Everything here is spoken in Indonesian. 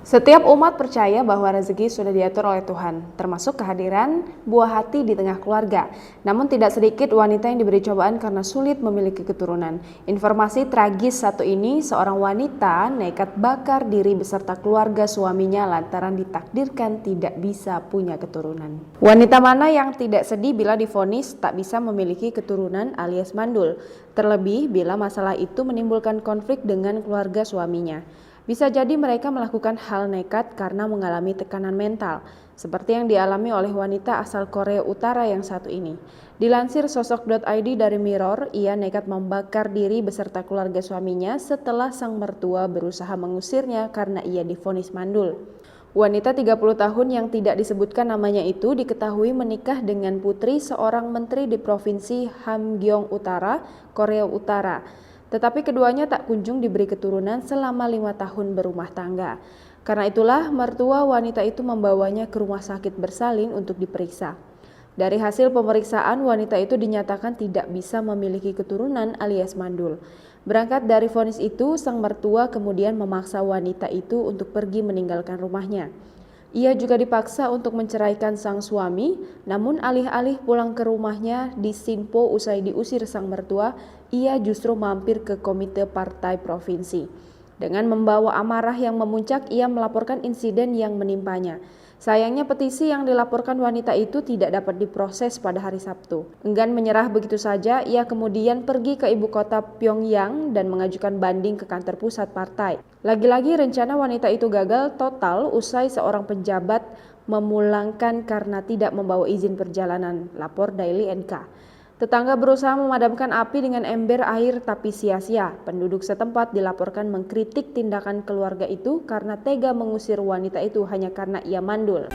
Setiap umat percaya bahwa rezeki sudah diatur oleh Tuhan, termasuk kehadiran buah hati di tengah keluarga. Namun tidak sedikit wanita yang diberi cobaan karena sulit memiliki keturunan. Informasi tragis satu ini, seorang wanita nekat bakar diri beserta keluarga suaminya lantaran ditakdirkan tidak bisa punya keturunan. Wanita mana yang tidak sedih bila divonis tak bisa memiliki keturunan alias mandul, terlebih bila masalah itu menimbulkan konflik dengan keluarga suaminya. Bisa jadi mereka melakukan hal nekat karena mengalami tekanan mental, seperti yang dialami oleh wanita asal Korea Utara yang satu ini. Dilansir sosok.id dari Mirror, ia nekat membakar diri beserta keluarga suaminya setelah sang mertua berusaha mengusirnya karena ia divonis mandul. Wanita 30 tahun yang tidak disebutkan namanya itu diketahui menikah dengan putri seorang menteri di Provinsi Hamgyong Utara, Korea Utara. Tetapi keduanya tak kunjung diberi keturunan selama 5 tahun berumah tangga. Karena itulah mertua wanita itu membawanya ke rumah sakit bersalin untuk diperiksa. Dari hasil pemeriksaan, wanita itu dinyatakan tidak bisa memiliki keturunan alias mandul. Berangkat dari vonis itu, sang mertua kemudian memaksa wanita itu untuk pergi meninggalkan rumahnya. Ia juga dipaksa untuk menceraikan sang suami, namun alih-alih pulang ke rumahnya di Sinpo usai diusir sang mertua, ia justru mampir ke komite partai provinsi. Dengan membawa amarah yang memuncak, ia melaporkan insiden yang menimpanya. Sayangnya petisi yang dilaporkan wanita itu tidak dapat diproses pada hari Sabtu. Enggan menyerah begitu saja, ia kemudian pergi ke ibu kota Pyongyang dan mengajukan banding ke kantor pusat partai. Lagi-lagi rencana wanita itu gagal total usai seorang pejabat memulangkan karena tidak membawa izin perjalanan, lapor Daily NK. Tetangga berusaha memadamkan api dengan ember air tapi sia-sia. Penduduk setempat dilaporkan mengkritik tindakan keluarga itu karena tega mengusir wanita itu hanya karena ia mandul.